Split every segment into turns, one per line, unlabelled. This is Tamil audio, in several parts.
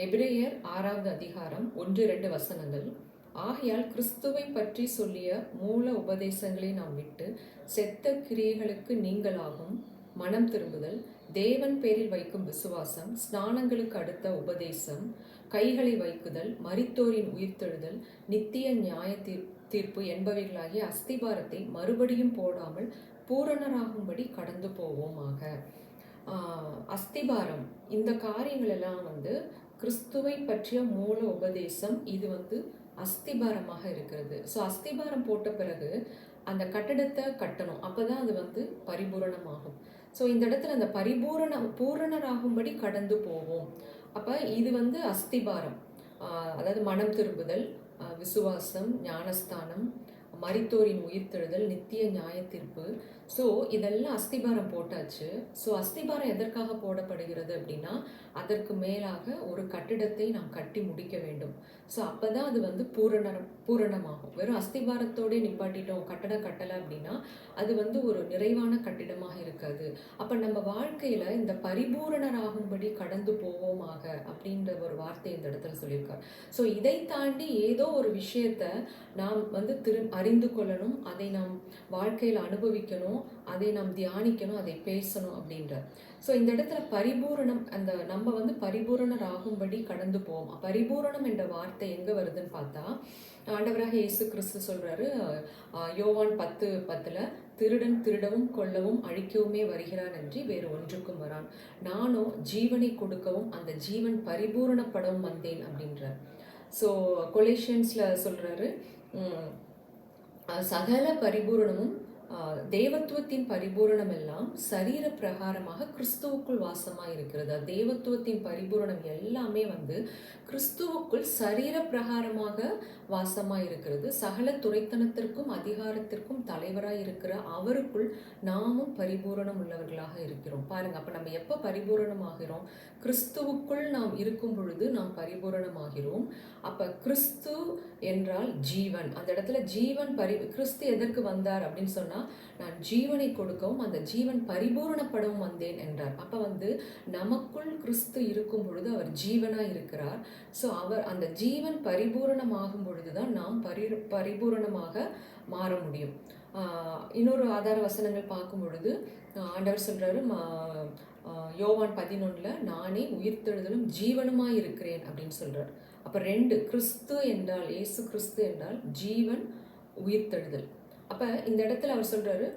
எபிரேயர் 6வது அதிகாரம் 1-2 வசனங்கள். ஆகையால் கிறிஸ்துவை பற்றி சொல்லிய மூல உபதேசங்களை நாம் விட்டு செத்த கிரியைகளுக்கு நீங்களாகும் மனம் திரும்புதல், தேவன் பேரில் வைக்கும் விசுவாசம், ஸ்நானங்களுக்கு அடுத்த உபதேசம், கைகளை வைக்குதல், மரித்தோரின் உயிர்த்தெழுதல், நித்திய நியாய தீர்ப்பு என்பவைகளாகிய அஸ்திபாரத்தை மறுபடியும் போடாமல் பூரணராகும்படி கடந்து போவோமாக. அஸ்திபாரம், இந்த காரியங்கள் எல்லாம் கிறிஸ்துவை பற்றிய மூல உபதேசம். இது அஸ்திபாரமாக இருக்கிறது. ஸோ அஸ்திபாரம் போட்ட பிறகு அந்த கட்டடத்தை கட்டணும், அப்போதான் அது பரிபூரணமாகும். ஸோ இந்த இடத்துல அந்த பூரணராகும்படி கடந்து போவோம். அப்போ இது அஸ்திபாரம், அதாவது மனம் திரும்புதல், விசுவாசம், ஞானஸ்தானம், மரித்தோரின் உயிர்த்தெழுதல், நித்திய நியாய தீர்ப்பு. ஸோ இதெல்லாம் அஸ்திபாரம் போட்டாச்சு. ஸோ அஸ்திபாரம் எதற்காக போடப்படுகிறது அப்படின்னா, அதற்கு மேலாக ஒரு கட்டிடத்தை நாம் கட்டி முடிக்க வேண்டும். ஸோ அப்போ தான் அது பூரணமாகும். வெறும் அஸ்திபாரத்தோடு நிப்பாட்டிட்டோம், கட்டடம் கட்டலை அப்படின்னா அது ஒரு நிறைவான கட்டிடமாக இருக்காது. அப்போ நம்ம வாழ்க்கையில் இந்த பரிபூரணராகும்படி கடந்து போவோமாக அப்படின்ற ஒரு வார்த்தை இந்த இடத்துல சொல்லியிருக்கார். ஸோ இதை தாண்டி ஏதோ ஒரு விஷயத்தை நாம் அறிந்து கொள்ளணும், அதை நாம் வாழ்க்கையில் அனுபவிக்கணும், அதை நாம் தியானிக்கணும், அதை பேசணும் அப்படின்றார். ஸோ இந்த இடத்துல பரிபூரணம், அந்த நம்ம பரிபூரணராகும்படி கடந்து போவோம். பரிபூரணம் என்ற வார்த்தை எங்கே வருதுன்னு பார்த்தா, ஆண்டவராக இயேசு கிறிஸ்து சொல்றாரு, யோவான் 10:10, திருடன் திருடவும் கொல்லவும் அழிக்கவுமே வருகிறான் என்று வேறு ஒன்றுக்கும் வரான், நானோ ஜீவனை கொடுக்கவும் அந்த ஜீவன் பரிபூரணப்படவும் வந்தேன் அப்படின்றார். ஸோ கொலேஷியன்ஸில் சொல்றாரு, சகல பரிபூரணமும் தேவத்துவத்தின் பரிபூரணம் எல்லாம் சரீர பிரகாரமாக கிறிஸ்துவுக்குள் வாசமாக இருக்கிறது. தேவத்துவத்தின் பரிபூரணம் எல்லாமே கிறிஸ்துவுக்குள் சரீர பிரகாரமாக வாசமாக இருக்கிறது. சகல துரைத்தனத்திற்கும் அதிகாரத்திற்கும் தலைவராக இருக்கிற அவருக்குள் நாமும் பரிபூரணம் உள்ளவர்களாக இருக்கிறோம். பாருங்க, அப்போ நம்ம எப்போ பரிபூரணமாகிறோம்? கிறிஸ்துவுக்குள் நாம் இருக்கும் பொழுது நாம் பரிபூரணமாகிறோம். அப்போ கிறிஸ்து என்றால் ஜீவன். அந்த இடத்துல ஜீவன் கிறிஸ்து எதற்கு வந்தார் அப்படின்னு சொன்னா, நான் ஜீவனை கொடுக்கவும் அந்த ஜீவன் பரிபூரணப்படவும் வந்தேன் என்றார். அப்ப நமக்குள் கிறிஸ்து இருக்கும் பொழுது அவர் ஜீவனா இருக்கிறார். ஸோ அவர் அந்த ஜீவன் பரிபூரணமாகும் பொழுதுதான் நாம் பரிபூரணமாக மாற முடியும். இன்னொரு ஆதார வசனங்கள் பார்க்கும் பொழுது ஆண்டவர் சொல்றாரு, யோவான் 11, நானே உயிர்த்தெழுதலும் ஜீவனுமாய் இருக்கிறேன் அப்படின்னு சொல்றார். அப்ப 2, கிறிஸ்து என்றால், இயேசு கிறிஸ்து என்றால் ஜீவன், உயிர்த்தெழுதல். அப்ப இந்த இடத்துல அவர் சொல்றாரு,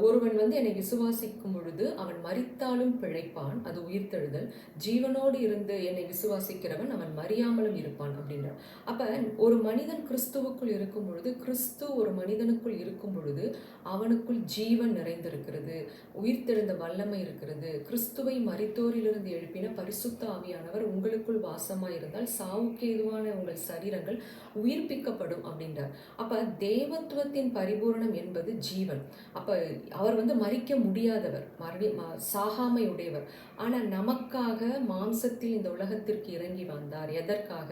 ஒருவன் என்னை விசுவாசிக்கும் பொழுது அவன் மரித்தாலும் பிழைப்பான், அது உயிர்த்தெழுதல். ஜீவனோடு இருந்து என்னை விசுவாசிக்கிறவன் அவன் மறியாமலும் இருப்பான் அப்படின்றார். அப்ப ஒரு மனிதன் கிறிஸ்துவுக்குள் இருக்கும் பொழுது, கிறிஸ்து ஒரு மனிதனுக்குள் இருக்கும் பொழுது அவனுக்குள் ஜீவன் நிறைந்திருக்கிறது, உயிர்த்தெழுந்த வல்லமை இருக்கிறது. கிறிஸ்துவை மரித்தோரிலிருந்து எழுப்பின பரிசுத்த ஆவியானவர் உங்களுக்குள் வாசமாய் இருந்தால் சாவுக்கு ஏதுவான உங்கள் சரீரங்கள் உயிர்ப்பிக்கப்படும் அப்படின்றார். அப்ப தேவத்துவத்தின் பரிபூரணம் என்பது ஜீவன். அப்ப அவர் மரிக்க முடியாதவர், சாகாமை உடையவர். ஆனா நமக்காக மாம்சத்தில் இந்த உலகத்திற்கு இறங்கி வந்தார். எதற்காக?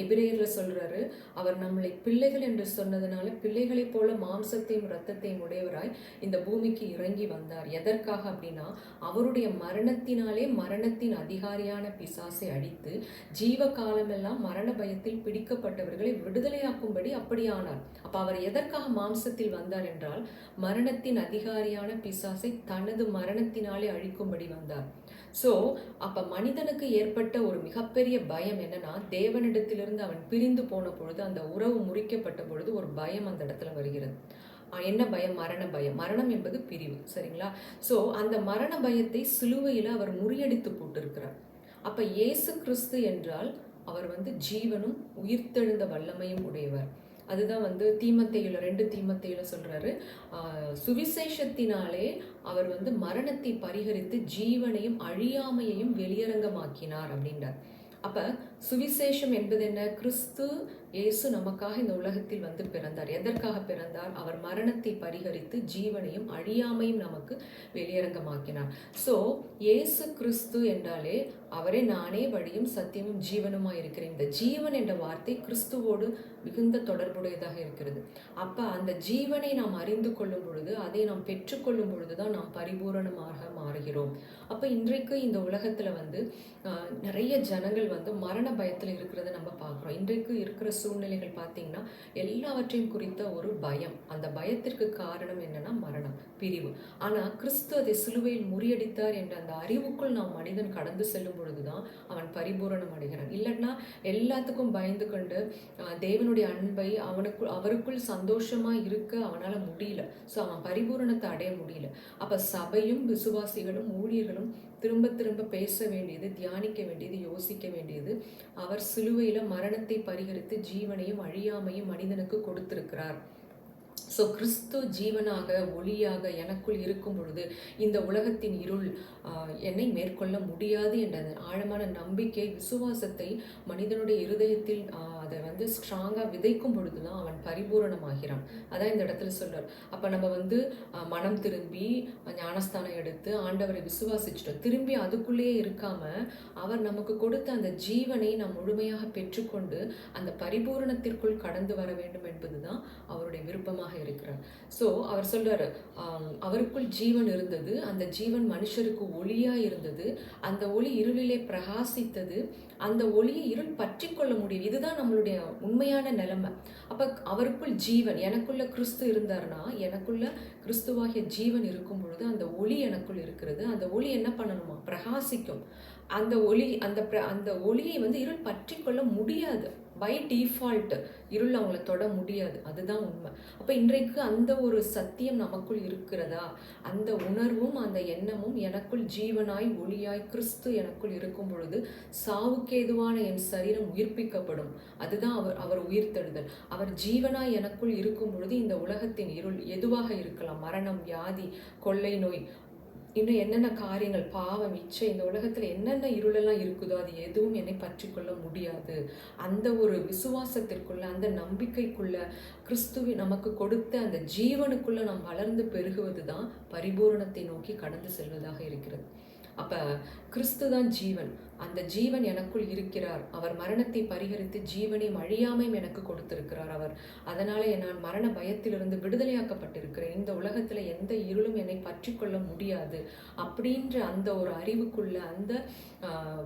எபிரேயர்ல சொல்றாரு, அவர் நம்மளை பிள்ளைகள் என்று சொன்னதுனால பிள்ளைகளை போல மாம்சத்தையும் இரத்தத்தையும் உடையவராய் இந்த பூமிக்கு இறங்கி வந்தார். எதற்காக அப்படின்னா, அவருடைய மரணத்தினாலே மரணத்தின் அதிகாரியான பிசாசை அடித்து ஜீவ காலமெல்லாம் மரண பயத்தில் பிடிக்கப்பட்டவர்களை விடுதலையாக்கும்படி அப்படியானார். அப்ப அவர் எதற்காக மாம்சத்தில் வந்தார் என்றால், மரணத்தின் அதிகாரியான பிசாசை தனது மரணத்தினாலே அழிக்கும்படி வந்தார். ஸோ அப்ப மனிதனுக்கு ஏற்பட்ட ஒரு மிகப்பெரிய பயம் என்னன்னா, தேவனிடத்திலிருந்து அவன் பிரிந்து போன பொழுது, அந்த உறவு முறிக்கப்பட்ட பொழுது ஒரு பயம் அந்த இடத்துல வருகிறது. என்ன பயம்? மரண பயம். மரணம் என்பது பிரிவு, சரிங்களா? ஸோ அந்த மரண பயத்தை சிலுவையில் அவர் முறியடித்து போட்டிருக்கிறார். அப்ப இயேசு கிறிஸ்து என்றால் அவர் ஜீவனும் உயிர்த்தெழுந்த வல்லமையும் உடையவர். அதுதான் 2 தீமோத்தேயுல சொல்றாரு, சுவிசேஷத்தினாலே அவர் மரணத்தை பரிகரித்து ஜீவனையும் அழியாமையையும் வெளியரங்கமாக்கினார் அப்படின்றார். அப்ப சுவிசேஷம் என்பது என்ன? கிறிஸ்து இயேசு நமக்காக இந்த உலகத்தில் வந்து பிறந்தார். எதற்காக பிறந்தார்? அவர் மரணத்தை பரிகரித்து ஜீவனையும் அழியாமையும் நமக்கு வெளியரங்கமாக்கினார். ஸோ இயேசு கிறிஸ்து என்றாலே அவரே நானே வழியும் சத்தியமும் ஜீவனுமாய் இருக்கிறேன். இந்த ஜீவன் என்ற வார்த்தை கிறிஸ்துவோடு மிகுந்த தொடர்புடையதாக இருக்கிறது. அப்போ அந்த ஜீவனை நாம் அறிந்து கொள்ளும் பொழுது, அதை நாம் பெற்றுக்கொள்ளும் பொழுது தான் நாம் பரிபூரணமாக மாறுகிறோம். அப்போ இன்றைக்கு இந்த உலகத்தில் வந்து நிறைய ஜனங்கள் வந்து மரண பயத்தில் இருக்கிறத நம்ம பார்க்குறோம். இன்றைக்கு இருக்கிற சூழ்நிலைகள் பார்த்தீங்கன்னா எல்லாவற்றையும் குறித்த ஒரு பயம். அந்த பயத்திற்கு காரணம் என்னன்னா மரணம், பிரிவு. ஆனால் கிறிஸ்து அதை சிலுவையில் முறியடித்தார் என்ற அந்த அறிவுக்குள் நாம் மனிதன் கடந்து செல்லும் பொழுதுதான் அவன் பரிபூரணம் அடைகிறான். இல்லைன்னா எல்லாத்துக்கும் பயந்து கொண்டு தேவனுடைய அன்பை அவருக்குள் சந்தோஷமா இருக்க அவனால முடியல. ஸோ அவன் பரிபூரணத்தை அடைய முடியல. அப்ப சபையும் விசுவாசிகளும் ஊழியர்களும் திரும்ப திரும்ப பேச வேண்டியது, தியானிக்க வேண்டியது, யோசிக்க வேண்டியது, அவர் சிலுவையில மரணத்தை பரிகரித்து ஜீவனையும் அழியாமையும் மனிதனுக்கு கொடுத்திருக்கிறார். ஸோ கிறிஸ்து ஜீவனாக ஒளியாக எனக்குள் இருக்கும் பொழுது இந்த உலகத்தின் இருள் என்னை மேற்கொள்ள முடியாது என்ற ஆழமான நம்பிக்கை, விசுவாசத்தை மனிதனுடைய இருதயத்தில் அதை வந்து ஸ்ட்ராங்காக விதைக்கும் பொழுது தான் அவன் பரிபூரணமாகிறான். அதான் இந்த இடத்துல சொல்றார். அப்போ நம்ம வந்து மனம் திரும்பி ஞானஸ்தானம் எடுத்து ஆண்டவரை விசுவாசிச்சிட்டோம். திரும்பி அதுக்குள்ளேயே இருக்காம அவர் நமக்கு கொடுத்த அந்த ஜீவனை நாம் முழுமையாக பெற்றுக்கொண்டு அந்த பரிபூரணத்திற்குள் கடந்து வர வேண்டும் என்பதுதான் அவருடைய விருப்பமாக இருக்கிறார். ஸோ அவர் சொல்றாரு, அவருக்குள் ஜீவன் இருந்தது, அந்த ஜீவன் மனுஷருக்கு ஒளியா இருந்தது, அந்த ஒளி இருளிலே பிரகாசித்தது, அந்த ஒளியை இருள் பற்றி கொள்ள முடியும். இதுதான் நம்மளுடைய உண்மையான நிலைமை. அப்ப அவருக்குள் ஜீவன், எனக்குள்ள கிறிஸ்து இருந்தார்னா, எனக்குள்ள கிறிஸ்துவாகிய ஜீவன் இருக்கும் பொழுது அந்த ஒளி எனக்குள் இருக்கிறது. அந்த ஒளி என்ன பண்ணணுமா? பிரகாசிக்கும். அந்த ஒளி அந்த ஒளியை வந்து இருள் பற்றி கொள்ள முடியாது. பை டிஃபால்ட் இருள் அவங்கள தொட முடியாது. அதுதான் உண்மை. அப்போ இன்றைக்கு அந்த ஒரு சத்தியம் நமக்குள் இருக்கிறதா? அந்த உணர்வும் அந்த எண்ணமும் எனக்குள் ஜீவனாய் ஒளியாய் கிறிஸ்து எனக்குள் இருக்கும் பொழுது சாவுக்கேதுவான என் சரீரம் உயிர்ப்பிக்கப்படும். அதுதான் அவர் உயிர்த்தெழுதல். அவர் ஜீவனாய் எனக்குள் இருக்கும் பொழுது இந்த உலகத்தின் இருள் எதுவாக இருக்கலாம், மரணம், வியாதி, கொள்ளை நோய், இன்னும் என்னென்ன காரியங்கள், பாவம், இச்சை, இந்த உலகத்தில் என்னென்ன இருளெல்லாம் இருக்குதோ அது எதுவும் என்னை பற்றி கொள்ள முடியாது. அந்த ஒரு விசுவாசத்திற்குள்ள, அந்த நம்பிக்கைக்குள்ள, கிறிஸ்துவி நமக்கு கொடுத்த அந்த ஜீவனுக்குள்ள நாம் வளர்ந்து பெருகுவது தான் பரிபூரணத்தை நோக்கி கடந்து செல்வதாக இருக்கிறது. அப்ப கிறிஸ்து தான் ஜீவன். அந்த ஜீவன் எனக்குள் இருக்கிறார். அவர் மரணத்தை பரிகரித்து ஜீவனையும் அழியாமையும் எனக்கு கொடுத்திருக்கிறார் அவர். அதனால நான் மரண பயத்திலிருந்து விடுதலையாக்கப்பட்டிருக்கிறேன். இந்த உலகத்துல எந்த இருளும் என்னை பற்றி கொள்ள முடியாது அப்படின்ற அந்த ஒரு அறிவுக்குள்ள, அந்த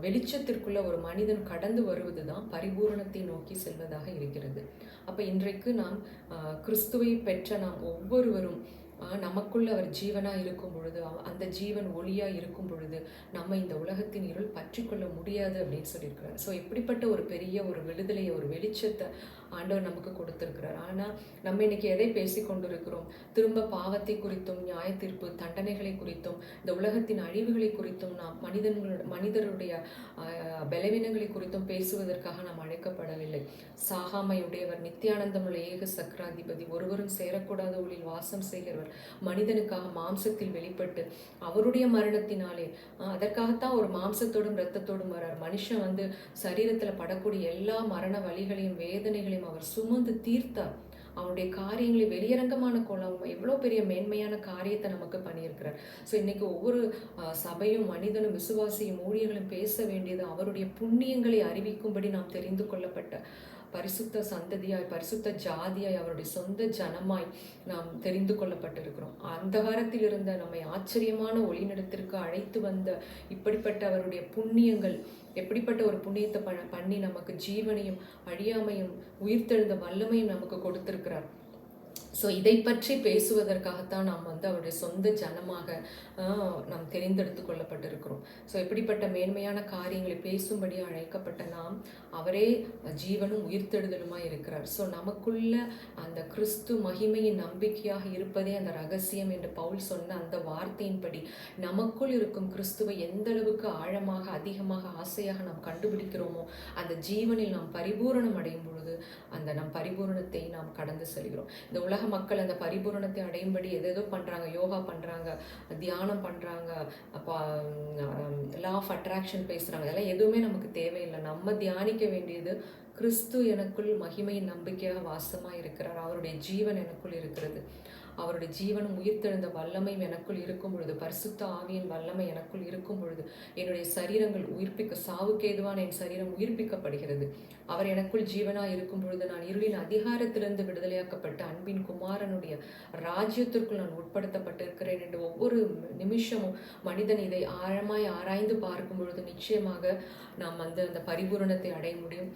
வெளிச்சத்திற்குள்ள ஒரு மனிதன் கடந்து வருவதுதான் பரிபூரணத்தை நோக்கி செல்வதாக இருக்கிறது. அப்ப இன்றைக்கு நாம் கிறிஸ்துவை பெற்ற நாம் ஒவ்வொருவரும் நமக்குள்ள அவர் ஜீவனா இருக்கும் பொழுது, அந்த ஜீவன் ஒளியா இருக்கும் பொழுது நம்ம இந்த உலகத்தின் இருள் பற்றி கொள்ள முடியாது அப்படின்னு சொல்லியிருக்கிறார். ஸோ இப்படிப்பட்ட ஒரு பெரிய ஒரு விடுதலையை, ஒரு வெளிச்சத்தை ஆண்டவர் நமக்கு கொடுத்திருக்கிறார். ஆனால் நம்ம இன்னைக்கு எதை பேசி கொண்டிருக்கிறோம்? திரும்ப பாவத்தை குறித்தும், நியாய தீர்ப்பு, தண்டனைகளை குறித்தும், இந்த உலகத்தின் அழிவுகளை குறித்தும், நாம் மனிதருடைய பலவீனங்களை குறித்தும் பேசுவதற்காக நாம் அழைக்கப்படவில்லை. சாகாமையுடையவர், நித்தியானந்தமுள்ள ஏக சக்கராதிபதி, ஒருவரும் சேரக்கூடாத ஒளியில் வாசம் செய்கிறவர், மனிதனுக்காக மாம்சத்தில் வெளிப்பட்டு அவருடைய மரணத்தினாலே, அதற்காகத்தான் ஒரு மாம்சத்தோடும் இரத்தத்தோடும் வர்றார். மனுஷன் வந்து சரீரத்தில் படக்கூடிய எல்லா மரண வலிகளையும் வேதனைகளையும் அவர் சுமந்து தீர்த்தார். அவனுடைய காரியங்களை வெளியரங்கமான கோலம், எவ்வளோ பெரிய மேன்மையான காரியத்தை நமக்கு பண்ணியிருக்கிறார். ஸோ இன்னைக்கு ஒவ்வொரு சபையும், மனிதனும், விசுவாசியும், ஊழியர்களும் பேச வேண்டியது அவருடைய புண்ணியங்களை அறிவிக்கும்படி நாம் தெரிந்து கொள்ளப்பட்ட பரிசுத்த சந்ததியாய், பரிசுத்த ஜாதியாய், அவருடைய சொந்த ஜனமாய் நாம் தெரிந்து கொள்ளப்பட்டிருக்கிறோம். அந்த காலத்தில் இருந்த நம்மை ஆச்சரியமான ஒளிநடத்திற்கு அழைத்து வந்த இப்படிப்பட்ட அவருடைய புண்ணியங்கள், எப்படிப்பட்ட ஒரு புண்ணியத்தை பண்ணி நமக்கு ஜீவனையும் அழியாமையும் உயிர்த்தெழுந்த வல்லமையும் நமக்கு கொடுத்திருக்கிறார். ஸோ இதை பற்றி பேசுவதற்காகத்தான் நாம் வந்து அவருடைய சொந்த ஜனமாக நாம் தெரிந்தெடுத்து கொள்ளப்பட்டிருக்கிறோம். ஸோ இப்படிப்பட்ட மேன்மையான காரியங்களை பேசும்படி அழைக்கப்பட்ட நாம், அவரே ஜீவனும் உயிர்த்தெழுதலுமாய் இருக்கிறார். ஸோ நமக்குள்ள அந்த கிறிஸ்து மகிமையின் நம்பிக்கையாக இருப்பதே அந்த ரகசியம் என்று பவுல் சொன்ன அந்த வார்த்தையின்படி நமக்குள் இருக்கும் கிறிஸ்துவை எந்த அளவுக்கு ஆழமாக, அதிகமாக, ஆசையாக நாம் கண்டுபிடிக்கிறோமோ அந்த ஜீவனில் நாம் பரிபூரணம் அடையும் பொழுது அந்த நம் பரிபூரணத்தை நாம் கடந்து செல்கிறோம். இந்த உலக உலக மக்கள் அந்த பரிபூரணத்தை அடையும்படி எதேதோ பண்ணுறாங்க, யோகா பண்ணுறாங்க, தியானம் பண்ணுறாங்க, அப்போ லா ஆஃப் அட்ராக்ஷன் பேசுகிறாங்க. அதெல்லாம் எதுவுமே நமக்கு தேவையில்லை. நம்ம தியானிக்க வேண்டியது கிறிஸ்து எனக்குள் மகிமையின் நம்பிக்கையாக வாசமாக இருக்கிறார், அவருடைய ஜீவன் எனக்குள் இருக்கிறது, அவருடைய ஜீவனும் உயிர்த்தெழுந்த வல்லமையும் எனக்குள் இருக்கும் பொழுது, பரிசுத்த ஆவியின் வல்லமை எனக்குள் இருக்கும் பொழுது என்னுடைய சரீரங்கள் சாவுக்கு ஏதுவான என் சரீரம் உயிர்ப்பிக்கப்படுகிறது. அவர் எனக்குள் ஜீவனாக இருக்கும் பொழுது நான் இருளின் அதிகாரத்திலிருந்து விடுதலையாக்கப்பட்ட அன்பின் குமாரனுடைய ராஜ்யத்திற்குள் நான் உட்படுத்தப்பட்டிருக்கிறேன் என்று ஒவ்வொரு நிமிஷமும் மனிதன் இதை ஆழமாய் ஆராய்ந்து பார்க்கும் பொழுது நிச்சயமாக நாம் அந்த பரிபூரணத்தை அடைய முடியும்.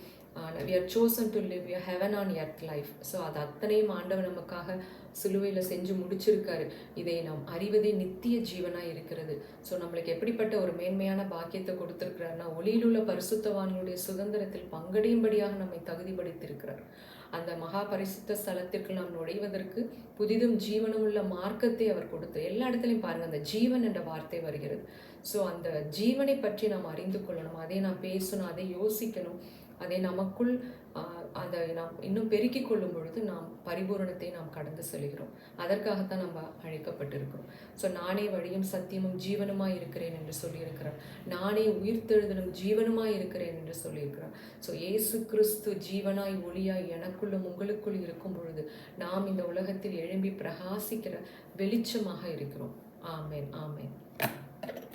We are chosen to live a heaven on earth life. So அது அத்தனையும் ஆண்டவர் நமக்காக சிலுவையில் செஞ்சு முடிச்சிருக்காரு. இதை நாம் அறிவதே நித்திய ஜீவனாக இருக்கிறது. ஸோ நம்மளுக்கு எப்படிப்பட்ட ஒரு மேன்மையான பாக்கியத்தை கொடுத்துருக்கிறார்னா, ஒளியிலுள்ள பரிசுத்தவான்களுடைய சுதந்திரத்தில் பங்கடையும்படியாக நம்மை தகுதிப்படுத்தியிருக்கிறார். அந்த மகா பரிசுத்த ஸ்தலத்திற்கு நாம் நுழைவதற்கு புதிதும் ஜீவனும் உள்ள மார்க்கத்தை அவர் கொடுத்து, எல்லா இடத்துலையும் பாருங்கள் அந்த ஜீவன் என்ற வார்த்தை வருகிறது. ஸோ அந்த ஜீவனை பற்றி நாம் அறிந்து கொள்ளணும், அதை நாம் பேசணும், அதை யோசிக்கணும், அதை நமக்குள் அதை நாம் இன்னும் பெருக்கிக் கொள்ளும் பொழுது நாம் பரிபூரணத்தை நாம் கடந்து செல்கிறோம். அதற்காகத்தான் நம்ம அழைக்கப்பட்டிருக்கிறோம். ஸோ நானே வழியும் சத்தியமும் ஜீவனுமாய் இருக்கிறேன் என்று சொல்லியிருக்கிறார். நானே உயிர்த்தெழுதலும் ஜீவனுமாய் இருக்கிறேன் என்று சொல்லியிருக்கிறார். ஸோ இயேசு கிறிஸ்து ஜீவனாய் ஒளியாய் எனக்குள்ளும் உங்களுக்குள் இருக்கும் பொழுது நாம் இந்த உலகத்தில் எழும்பி பிரகாசிக்கிற வெளிச்சமாக இருக்கிறோம். ஆமேன், ஆமேன்.